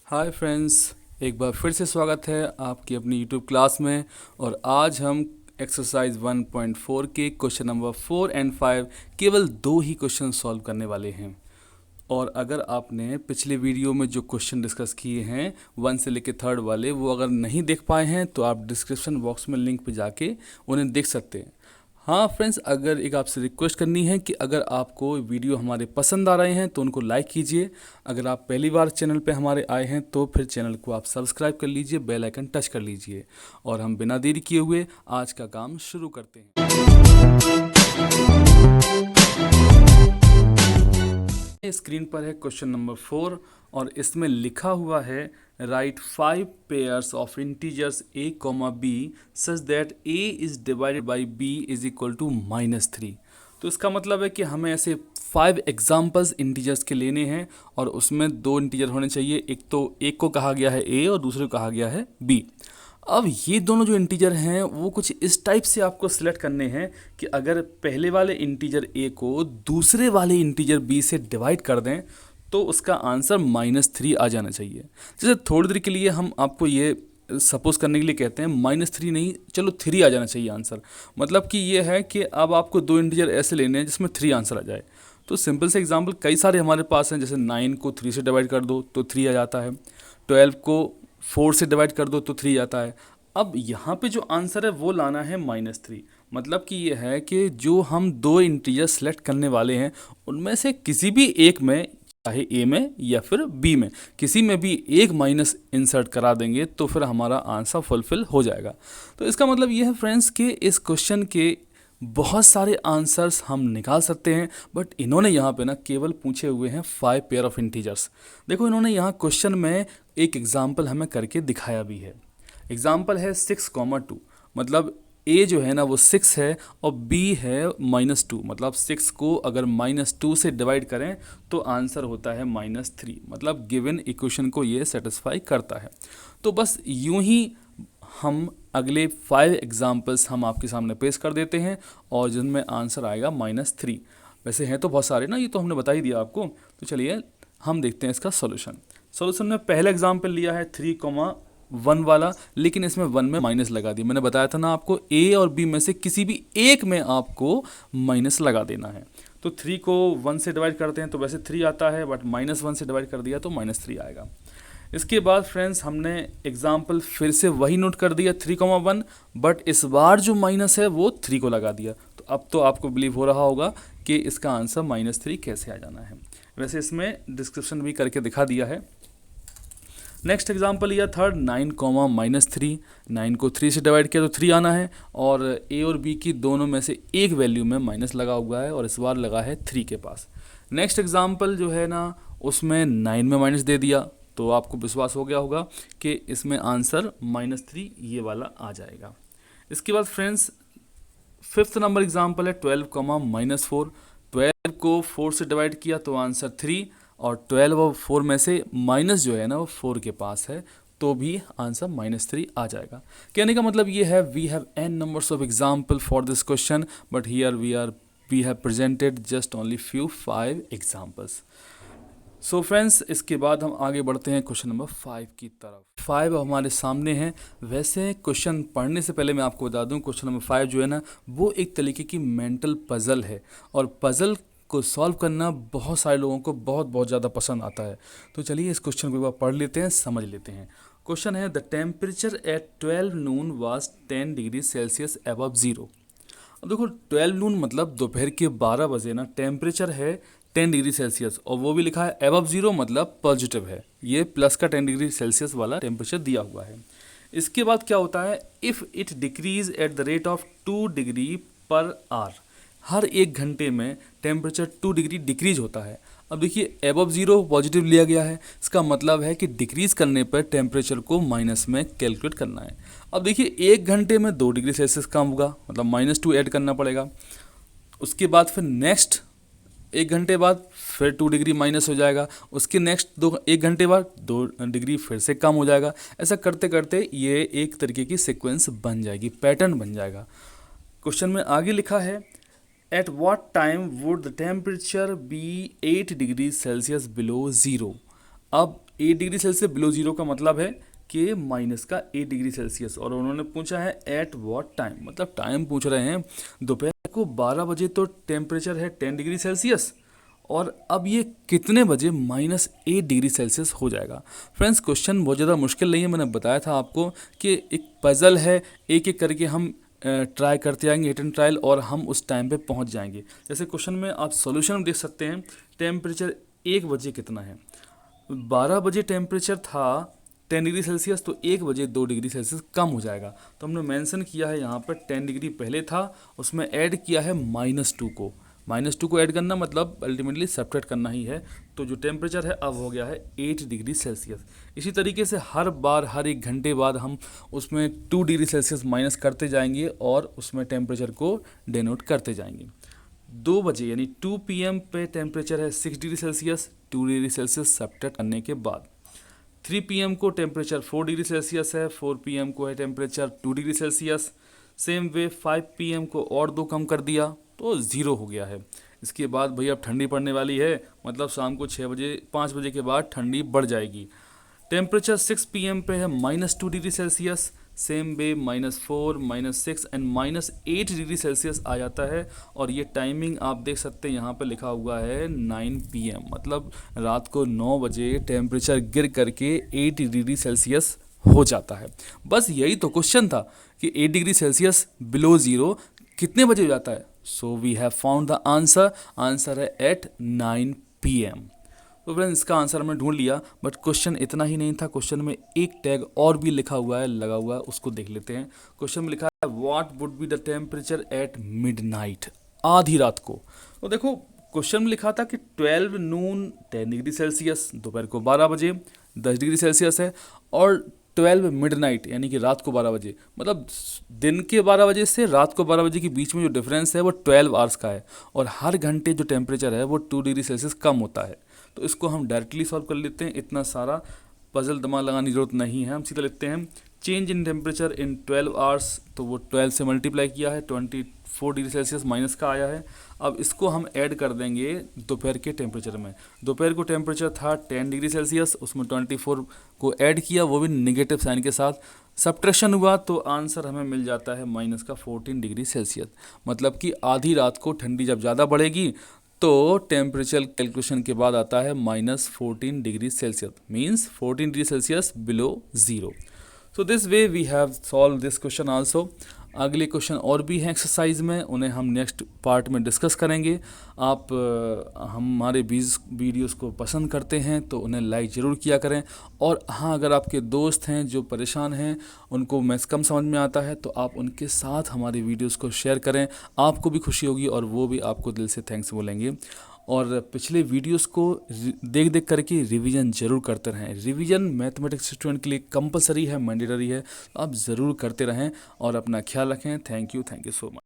Hi friends, एक बार फिर से स्वागत है आपकी अपनी यूट्यूब क्लास में। और आज हम एक्सरसाइज 1.4 के क्वेश्चन नंबर 4 एंड 5 केवल दो ही क्वेश्चन सॉल्व करने वाले हैं। और अगर आपने पिछले वीडियो में जो क्वेश्चन डिस्कस किए हैं 1 से लेकर 3 वाले, वो अगर नहीं देख पाए हैं तो आप डिस्क्रिप्शन बॉक्स में लिंक पे जाके उन्हें देख सकते हैं। हाँ फ्रेंड्स, अगर एक आपसे रिक्वेस्ट करनी है कि अगर आपको वीडियो हमारे पसंद आ रहे हैं तो उनको लाइक कीजिए। अगर आप पहली बार चैनल पे हमारे आए हैं तो फिर चैनल को आप सब्सक्राइब कर लीजिए, बेल आइकन टच कर लीजिए। और हम बिना देरी किए हुए आज का काम शुरू करते हैं। स्क्रीन पर है क्वेश्चन नंबर 4 और इसमें लिखा हुआ है right 5 pairs of integers a, b such that a is divided by b is equal to -3। तो इसका मतलब है कि हमें ऐसे 5 एग्जाम्पल्स इंटीजर्स के लेने हैं और उसमें दो इंटीजर होने चाहिए। एक को कहा गया है a और दूसरे को कहा गया है b। अब ये दोनों जो इंटीजर हैं वो कुछ इस टाइप से आपको सिलेक्ट करने हैं कि अगर पहले वाले इंटीजर a को दूसरे वाले इंटीजर b से डिवाइड कर दें तो उसका आंसर -3 आ जाना चाहिए। जैसे थोड़ी देर के लिए हम आपको ये सपोज करने के लिए कहते हैं -3 नहीं, चलो 3 आ जाना चाहिए आंसर। मतलब कि ये है कि अब आपको दो इंटीजर ऐसे लेने हैं जिसमें 3 आंसर आ जाए। तो सिंपल से एग्जांपल कई सारे हमारे पास हैं, जैसे 9 को 3 से डिवाइड कर दो तो 3 आ जाता है, 12 को 4 से डिवाइड कर दो तो 3 आता है। अब यहाँ पे जो आंसर है वो लाना है -3। मतलब कि ये है कि जो हम दो इंटीजर सेलेक्ट करने वाले हैं उनमें से किसी भी एक में, चाहे ए में या फिर बी में, किसी में भी एक माइनस इंसर्ट करा देंगे तो फिर हमारा आंसर फुलफिल हो जाएगा। तो इसका मतलब ये है फ्रेंड्स कि इस क्वेश्चन के बहुत सारे आंसर्स हम निकाल सकते हैं, बट इन्होंने यहाँ पे ना केवल पूछे हुए हैं 5 पेयर ऑफ इंटीजर्स। देखो इन्होंने यहाँ क्वेश्चन में एक एग्जाम्पल हमें करके दिखाया भी है। एग्जाम्पल है 6,2, मतलब a जो है ना वो 6 है और b है -2। मतलब 6 को अगर -2 से डिवाइड करें तो आंसर होता है -3। मतलब गिवन इक्वेशन को ये सेटिस्फाई करता है। तो बस यूं ही हम अगले 5 एग्जाम्पल्स हम आपके सामने पेश कर देते हैं और जिनमें आंसर आएगा -3। वैसे हैं तो बहुत सारे ना, ये तो हमने बता ही दिया आपको। तो चलिए हम देखते हैं इसका सॉल्यूशन में पहला एग्जाम्पल लिया है 3,1 वाला, लेकिन इसमें 1 में माइनस लगा दिया। मैंने बताया था ना आपको a और b में से किसी भी एक में आपको माइनस लगा देना है। तो 3 को 1 से डिवाइड करते हैं तो वैसे 3 आता है, बट -1 से डिवाइड कर दिया तो -3 आएगा। इसके बाद फ्रेंड्स हमने एग्जाम्पल फिर से वही नोट कर दिया 3,1, बट इस बार जो माइनस है वो 3 को लगा दिया। तो अब तो आपको बिलीव हो रहा होगा कि इसका आंसर -3 कैसे आ जाना है। वैसे इसमें डिस्क्रिप्शन भी करके दिखा दिया है। नेक्स्ट एग्जाम्पल लिया थर्ड 9, -3। 9 को 3 से डिवाइड किया तो 3 आना है और a और b की दोनों में से एक वैल्यू में माइनस लगा हुआ है और इस बार लगा है 3 के पास। नेक्स्ट एग्जाम्पल जो है ना उसमें 9 में माइनस दे दिया, तो आपको विश्वास हो गया होगा कि इसमें आंसर -3 ये वाला आ जाएगा। इसके बाद फ्रेंड्स 5th नंबर एग्जाम्पल है 12, -4। 12 को 4 से डिवाइड किया तो आंसर 3 और 12 और 4 में से माइनस जो है ना वो 4 के पास है तो भी आंसर -3 आ जाएगा। कहने का मतलब ये है we have n numbers of example for this question, but here we have presented just only few 5 examples. So friends इसके बाद हम आगे बढ़ते हैं क्वेश्चन नंबर 5 की तरफ। 5 हमारे सामने हैं। वैसे क्वेश्चन पढ़ने से पहले मैं आपको बता दूं क्वेश्चन नंबर 5 जो है ना वो एक तरीके की मेंटल पजल है और पजल को सॉल्व करना बहुत सारे लोगों को बहुत ज़्यादा पसंद आता है। तो चलिए इस क्वेश्चन को एक बार पढ़ लेते हैं, समझ लेते हैं। क्वेश्चन है the temperature at 12 Noon was 10 degree Celsius above 0। अब देखो 12 नून मतलब दोपहर के 12 बजे ना टेम्परेचर है 10 डिग्री सेल्सियस और वो भी लिखा है अबव 0 मतलब पॉजिटिव है। ये प्लस का 10 डिग्री सेल्सियस वाला टेम्परेचर दिया हुआ है। इसके बाद क्या होता है if it decrease at the rate of 2 degree per hour, हर एक घंटे में टेम्परेचर 2 डिग्री डिक्रीज होता है। अब देखिए अबव 0 पॉजिटिव लिया गया है, इसका मतलब है कि डिक्रीज करने पर टेम्परेचर को माइनस में कैलकुलेट करना है। अब देखिए एक घंटे में 2 डिग्री सेल्सियस कम होगा मतलब -2 ऐड करना पड़ेगा। उसके बाद फिर नेक्स्ट एक घंटे बाद फिर 2 डिग्री माइनस हो जाएगा, उसके नेक्स्ट एक घंटे बाद 2 डिग्री फिर से कम हो जाएगा। ऐसा करते करते ये एक तरीके की सीक्वेंस बन जाएगी, पैटर्न बन जाएगा। क्वेश्चन में आगे लिखा है at what time would the temperature be 8 degree Celsius below 0। अब 8 डिग्री सेल्सियस बिलो जीरो का मतलब है कि माइनस का 8 डिग्री सेल्सियस। और उन्होंने पूछा है एट व्हाट टाइम, मतलब टाइम पूछ रहे हैं। दोपहर को 12 बजे तो टेम्परेचर है 10 डिग्री सेल्सियस, और अब ये कितने बजे -8 डिग्री सेल्सियस हो जाएगा। फ्रेंड्स क्वेश्चन बहुत ज़्यादा मुश्किल नहीं है, मैंने बताया था आपको कि एक पजल है, एक एक करके हम ट्राई करते जाएंगे, हिट एंड ट्रायल, और हम उस टाइम पे पहुंच जाएंगे। जैसे क्वेश्चन में आप सॉल्यूशन देख सकते हैं, टेम्परेचर 1 बजे कितना है। 12 बजे टेम्परेचर था 10 डिग्री सेल्सियस, तो 1 बजे 2 डिग्री सेल्सियस कम हो जाएगा। तो हमने मेंशन किया है यहाँ पर 10 डिग्री पहले था, उसमें ऐड किया है -2 को। -2 को ऐड करना मतलब अल्टीमेटली सब्ट्रैक्ट करना ही है। तो जो टेम्परेचर है अब हो गया है 8 डिग्री सेल्सियस। इसी तरीके से हर बार हर 1 घंटे बाद हम उसमें 2 डिग्री सेल्सियस माइनस करते जाएंगे और उसमें टेम्परेचर को डिनोट करते जाएंगे। 2 बजे यानी 2 PM पे टेम्परेचर है 6 degree Celsius, 2 degree Celsius subtract करने के बाद। 3 PM को टेम्परेचर 4 डिग्री सेल्सियस है, 4 PM को है टेम्परेचर 2 डिग्री सेल्सियस। सेम वे 5 PM को और 2 कम कर दिया तो 0 हो गया है। इसके बाद भैया अब ठंडी पड़ने वाली है, मतलब शाम को 6 बजे 5 बजे के बाद ठंडी बढ़ जाएगी। टेम्परेचर 6 PM पे है -2 degree Celsius, same way -4, -6 and -8 degree Celsius आ जाता है। और ये टाइमिंग आप देख सकते हैं यहाँ पे लिखा हुआ है 9 PM, मतलब रात को 9 बजे टेम्परेचर गिर करके 8 डिग्री सेल्सियस हो जाता है। बस यही तो क्वेश्चन था कि 8 डिग्री सेल्सियस बिलो ज़ीरो कितने बजे हो जाता है। So we have found the answer, answer है एट 9 PM। तो फ्रेंड्स इसका आंसर हमने ढूंढ लिया, बट क्वेश्चन इतना ही नहीं था। क्वेश्चन में एक टैग और भी लिखा हुआ है, लगा हुआ है, उसको देख लेते हैं। क्वेश्चन में लिखा है what would be the temperature at midnight, आधी रात को। तो देखो क्वेश्चन में लिखा था कि 12 नून 10 डिग्री सेल्सियस, दोपहर को 12 बजे 10 डिग्री सेल्सियस है, और 12 मिडनाइट यानी कि रात को 12 बजे, मतलब दिन के 12 बजे से रात को 12 बजे के बीच में जो डिफरेंस है वो 12 आवर्स का है, और हर घंटे जो टेम्परेचर है वो 2 डिग्री सेल्सियस कम होता है। तो इसको हम डायरेक्टली सॉल्व कर लेते हैं, इतना सारा पजल दिमाग लगाने की जरूरत नहीं है। हम सीधा लिखते हैं change in temperature in 12 hours, तो वो 12 से मल्टीप्लाई किया है, 24 डिग्री सेल्सियस माइनस का आया है। अब इसको हम ऐड कर देंगे दोपहर के टेम्परेचर में। दोपहर को टेम्परेचर था 10 डिग्री सेल्सियस, उसमें 24 को ऐड किया, वो भी निगेटिव साइन के साथ, सब्ट्रैक्शन हुआ, तो आंसर हमें मिल जाता है -14 डिग्री सेल्सियस। मतलब कि आधी रात को ठंडी जब ज़्यादा बढ़ेगी तो टेम्परेचर कैलकुलेशन के बाद आता है -14 degree Celsius, means 14 degree Celsius below zero. So this way we have solved this question also. अगले क्वेश्चन और भी हैं एक्सरसाइज में, उन्हें हम नेक्स्ट पार्ट में डिस्कस करेंगे। आप हमारे वीडियोस को पसंद करते हैं तो उन्हें लाइक ज़रूर किया करें। और हाँ, अगर आपके दोस्त हैं जो परेशान हैं, उनको मैथ्स कम समझ में आता है, तो आप उनके साथ हमारे वीडियोस को शेयर करें, आपको भी खुशी होगी और वो भी आपको दिल से थैंक्स बोलेंगे। और पिछले वीडियोस को देख देख करके रिवीजन जरूर करते रहें। रिवीजन मैथमेटिक्स स्टूडेंट के लिए कंपलसरी है, मैंडेटरी है, तो आप ज़रूर करते रहें और अपना ख्याल रखें। Thank you so much.